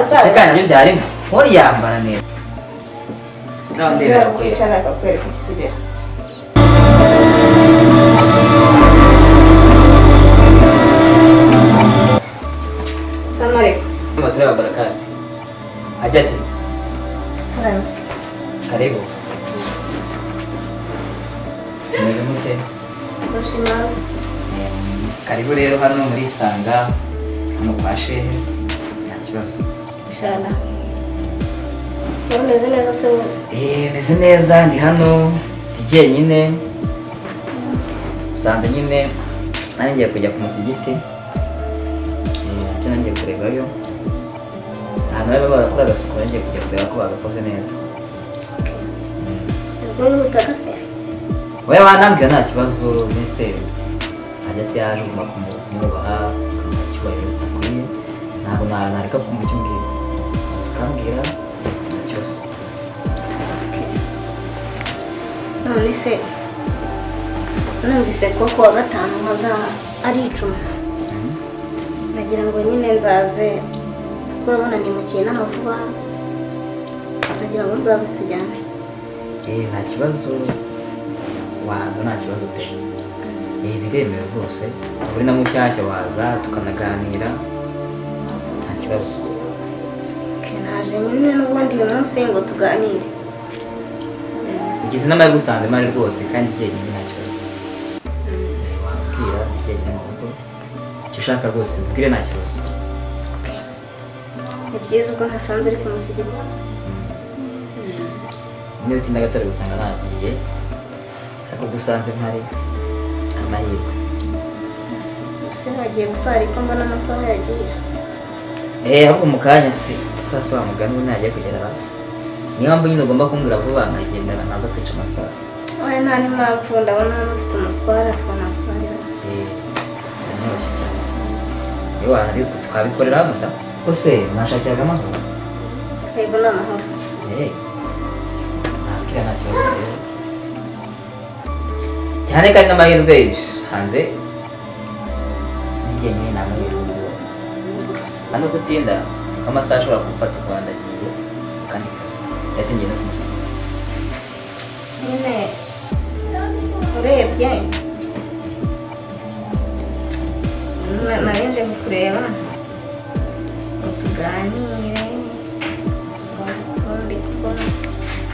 bwawe se kandi nabyo byarimo uri yambara neza nawe ndebera kwicara akakwereka iki kibera Assalamualaikum. Warahmatullahi wabarakatuh. Hajati. Karibu. Meze mute? Ushimao. Karibu rero hano muri Sanga hano kwa Shehe. Nta kibazo. Inshallah. Meze neza se? Meze neza ndi hano ndigiye nyine. Usanze nyine nari ngiye kujya ku musigiti. Nanjye kurebayo ahantu baba barakora agasuku nanjye kujya kureba ko bagakoze neza. Wowe wanambwira nta kibazo mbese Hajati yaje ugomba kumwubaha icyubahiro gikwiye ntabwo nareka kumva icyo umbwira ukambwira nta kibazo. None se numvise ko kuwa gatanu haza ari icumi nagira ngo nyine nzaze kuko urabona ni mu kinama vuba nagira ngo nzaze tujyane. Nta kibazo waza nta kibazo pe biremewe rwose uri na mushyashya waza tukanaganira nta kibazo. Naje nyine n'ubundi uyu munsi ngo tuganire ugize inama yo gusanze mari rwose kandi jyenyine nta kibazo wabwira jyenyine mu rugo icyo ushaka rwose ubwire nta kibazo. Ni byiza ubwo ntasanze uri ku musigiti niba utinda gatari gusanga nagiye ariko gusanze mpari amahirwe. ese wagiye gusara ko mbona amasaha yagiye ahubwo mu kanya si sasa wa mugani we nagiye kugera niyo mpamvu nyine ugomba kumbwira vuba nkagendana nazo kwica amasaha. oya nta n'impamvu ndabona hano ufite umuswara twanasarira biroroshye cyane iyo wahari twabikorera hano da kose mwashakiraga amahoro. yego ni amahoro ntabwira nta kibazo rero cyane kandi n'amahirwe usanze njyenyine ni amahirwe hano kutinda amasaha ashobora kumfata ukaba ndagiye kandi kazi cyangwa se ngenda kumusanga nyine urebye narinje kukureba ngo tuganire ubundi kuko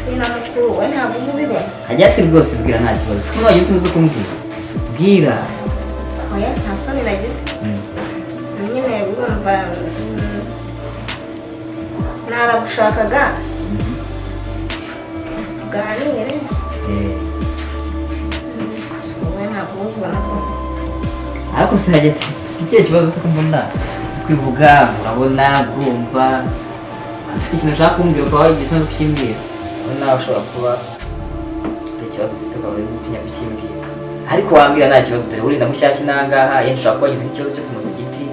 turi na mukuru we ntabwo umubibona Hajati rwose bwira nta kibazo siko wagize uzi kumbwira bwira. oya nta soni nagize nyine urumva naragushakaga tuganire gusa wowe ntabwo ubibona ko ariko se Hajati ufite ikihe kibazo se ko mbona kwivuga urabona urumva ufite ikintu ushaka kumbwira ukaba wagize ikibazo kukimbwira nawe ushobora kuba hari ikibazo ufite ukaba uri gutinya kukimbwira ariko wambwira nta kibazo dore urinda mushyashya inangaha yenda ushobora kuba wagize nk'ikibazo cyo ku musigiti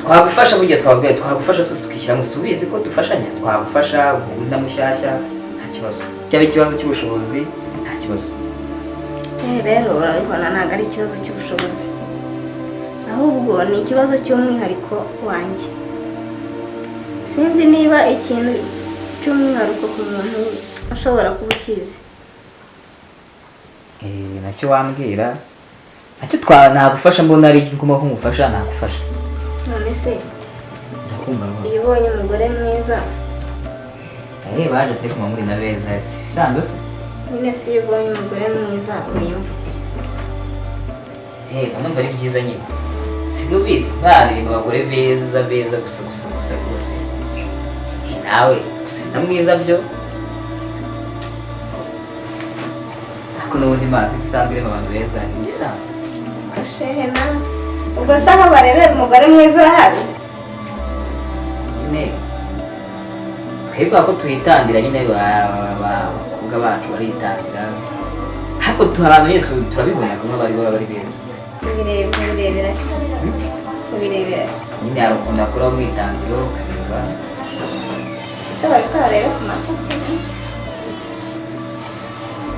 twagufasha burya twabwiye twagufasha twese tukishyira musubizi ko dufashanya twagufasha urinda mushyashya nta kibazo cyaba ikibazo cy'ubushobozi nta kibazo. rero urabibona ntabwo ari ikibazo cy'ubushobozi ahubwo ni ikibazo cy'umwihariko wanjye sinzi niba ikintu cy'umwihariko ku muntu ushobora kuba ukizi. nacyo wambwira nacyo nagufasha mbona ari igikoma ko ngufasha nagufasha. none se ndakumva rwose iyo ubonye umugore mwiza baje turi kumwe muri na beza bisanzwe se nyine si iyo ubonye umugore mwiza uriyumva ute numva ari byiza nyine sibyo bizi bareba abagore beza beza gusa rwose nawe usina mwiza byo ariko n'ubundi mazi isanzwe irimo abantu beza ni ibisanzwe. ashehe nawe ubwo se aho barebera umugore mwiza urahazi nyine twebwe ko tuyitangira nyine abakobwa bacu baritangira ariko abantu nyine turabibona ko bari beza kubirebera nyine hari ukuntu akora mu itangiro ukareba ese bari kuhareba ku mata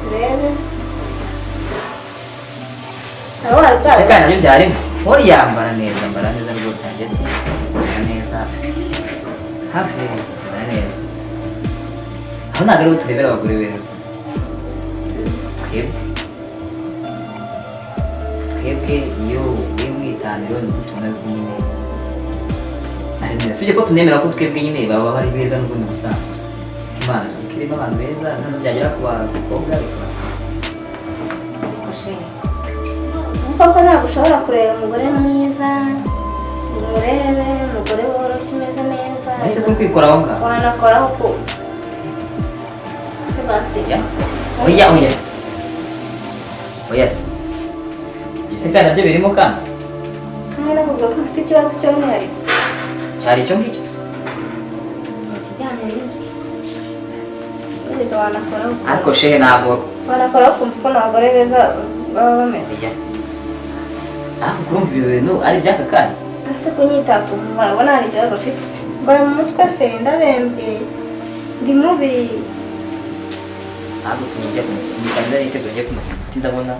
urebe aho wari se kandi nabyo byarimo uri yambara neza rwose Hajati yambara neza hafi neza aho ntabwo ariho turebera abagore beza twebwe iyo uri mwitaniro ni ubutumwa bw'nyine ari neza sibyo ko tunemera ko twebwe nyine baba bari beza n'ubundi busanzwe imana tuzi ko irimo abantu beza noneho byagera ku bakobwa bikabasa koko ntabwo ushobora kureba umugore mwiza umurebe umugore woroshye umeze neza ese kuri kwikora aho ngaho wanakoraho kumva si basiga oya se ese kandi nabyo birimo kandi navuga ko ufite ikibazo cy'umwihariko cyari icyo ngicyo se ikijyanye n'iki reka wanakoraho ariko shehe ntabwo wanakoraho kumva ko n'abagore beza baba bameze ariko kurumva ibyo bintu ari iby'aka kanya ese kunyita kumva urabona hari ikibazo ufite mbaye mu mutwe se ndabembye ndi mubi ntabwo tumujya kumusigiti niteguye njye kumusigiti ndabona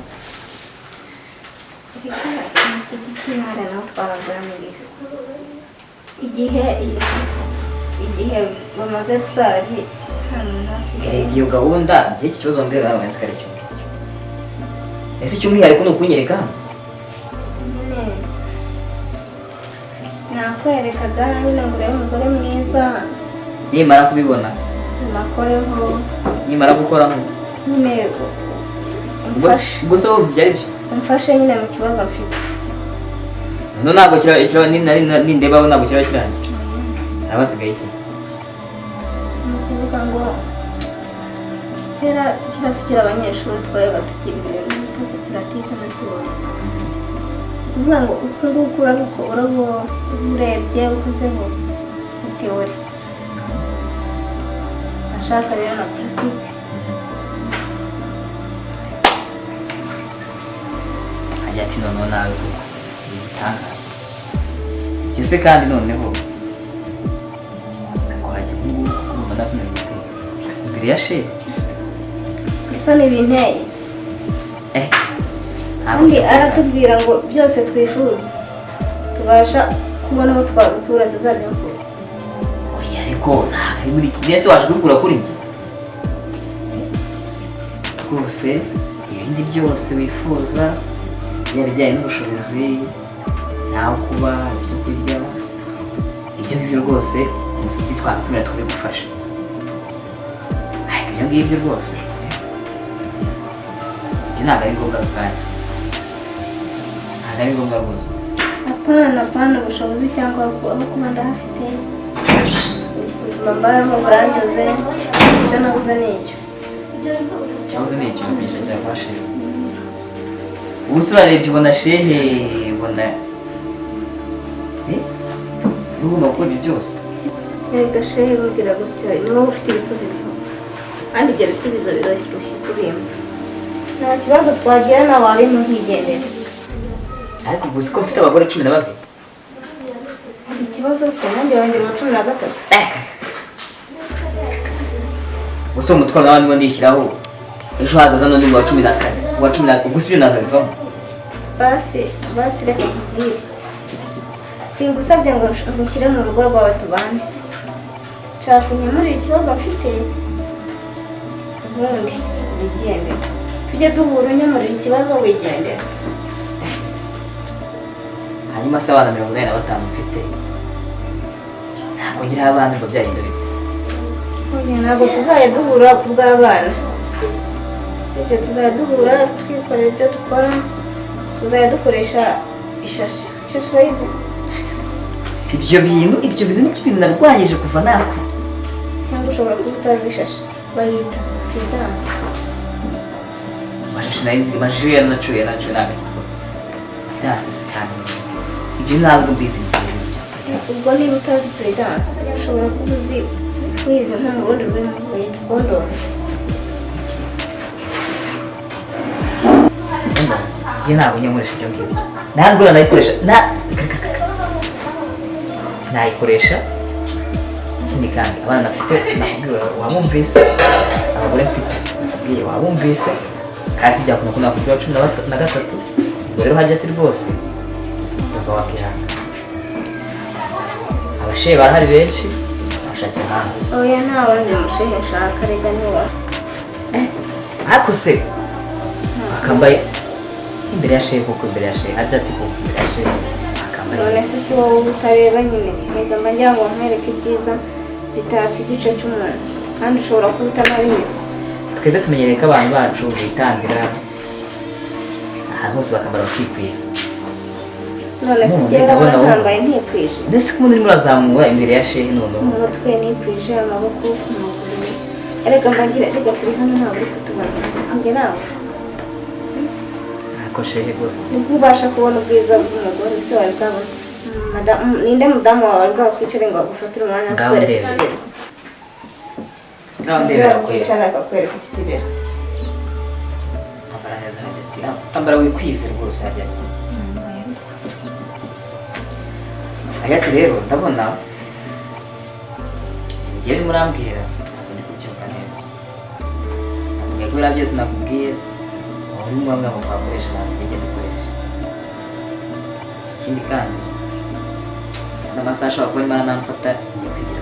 umusigiti ntara naho twaraganirira igihe bamaze gusara nta muntu hasigaye iyo gahunda igihe iki kibazo wambwira nawe wanditse ari cyo ese icy'umwihariko ni ukunyereka nyine nakwerekaga nyine ngo urebe umugore mwiza nimara kubibona nakoreho nimara gukoraho nyine gusa wowe byari byo umfashe nyine mu kibazo mfite no ntabwo nindebaho ntabwo kiraba kirangiye haba hasigaye iki ni ukuvuga ngo kera tukiri abanyeshuri twabaga tugira ibintu bita koperative na teori kuvuga ngo uku nguku urabukora urebye ukozeho ni teori ashaka rero na puratike ajya ati noneho nawe kuko ni igitangaza ibyo se kandi noneho nakwajya nk'ubu kumva nasomye igitego imbere ya shehe isoni binteye kandi aratubwira ngo byose twifuza tubasha kubona aho twabikura tuzajya kure oya ariko ntabwo ari muri iki gihe se waje kubikura kuri njye rwose ibindi byose wifuza yaba ibijyanye n'ubushobozi naho kuba ibyo kurya ibyo ngibyo rwose umusigiti twatumira tukabigufasha ariko ibyo ngibyo rwose ibyo ntabwo ari ngombwa ako kanya ntabwo ari ngombwa rwose apana ubushobozi cyangwa aho kuba ndahafite ubuzima mbayeho buranyuze icyo nabuze ni icyo ikibazo ni icyo bisha cya kwa shehe ubu se urarebye ubona shehe ubona ugomba gukora ibyo byose reka shehe bubwira gutyo ni wowe ufite ibisubizo kandi ibyo bisubizo biroroshye kubimpa nta kibazo twagira nawe wabimpa nkigendera ariko ubu uzi ko mfite abagore 12 ikibazo se nanjye wanjye mu 13 gusa umutwaro nawe niba ndishyiraho ejo hazaza n'undi wa 14 wa 10 ubwo sibyo naza bivamo basi reka nkubwire singusabye ngo ngushyire mu rugo rwawe tubane nshaka unyemurire ikibazo mfite ubundi wigendera tujye duhura unyemurire ikibazo wigendera hanyuma se abana 85 mfite ntabwo ngira abana ngo byahinda bite ntabwo tuzajya duhura ku bw'abana sibyo tuzajya duhura twikorera ibyo dukora tuzajya dukoresha ishashi urayizi ibyo bintu nibyo bintu narwanyije kuva nako cyangwa ushobora kuba utazi ishashi bayita pedanse amashashi nayo nzi amashusho yanacuye ntabwo pedanse se cyane ibyo ntabwo mbizi ubwo niba utazi pedanse ushobora kuba uzi wize nko mu rundi rurimi bayita kondoro njye ntabwo nyamuresha ibyo ngibyo ntabwo nanayikoresha sinayikoresha ikindi kandi abana nafite nakubwira wabumvise abagore mfite nakubwiye wabumvise kasi byakunda ko nakubwira 13 ubwo rero hajya ati rwose uva wakihanga abashehe barahari benshi washakira ahandi. oya nta wundi mushehe nshaka reka ntiwa ariko se akambaye imbere ya shehe kuko imbere ya shehe ajya ati kuko imbere ya shehe akambaye none se si wowe utareba nyine reka mba ngira ngo nkwereke ibyiza bitatse igice cy'umuntu kandi ushobora kuba utanabizi. twebwe tumenyereye ko abantu bacu bitangira ahantu hose bakambara bakikwiza. none se njyewe ndabona ntambaye ntikwije mbese ko umuntu urimo urazamura imbere ya shehe noneho umutwe nikwije amaboko amaguru reka mba ngira reka turi hano ntabwo uri kutubona si njye nawe ariko shehe rwose nibwo ubasha kubona ubwiza bw'umugore ese wari bwabona ninde mudamu wawe wari bwakwicare ngo agufatire umwanya wo kukwereka ikibero ngaho ndebera kwera kwicara akakwereka iki kibero ambara neza hagati ambara wikwize rwose hajya ayati rero ndabona njyewe murambwira ndi kubyumva neza nakubwiye ko biriya byose nakubwiye uri mu bamwe mu twakoresha ntabwo bijya dukoresha ikindi kandi n'amasaha ashobora kuba arimo aranamfata njye kwigira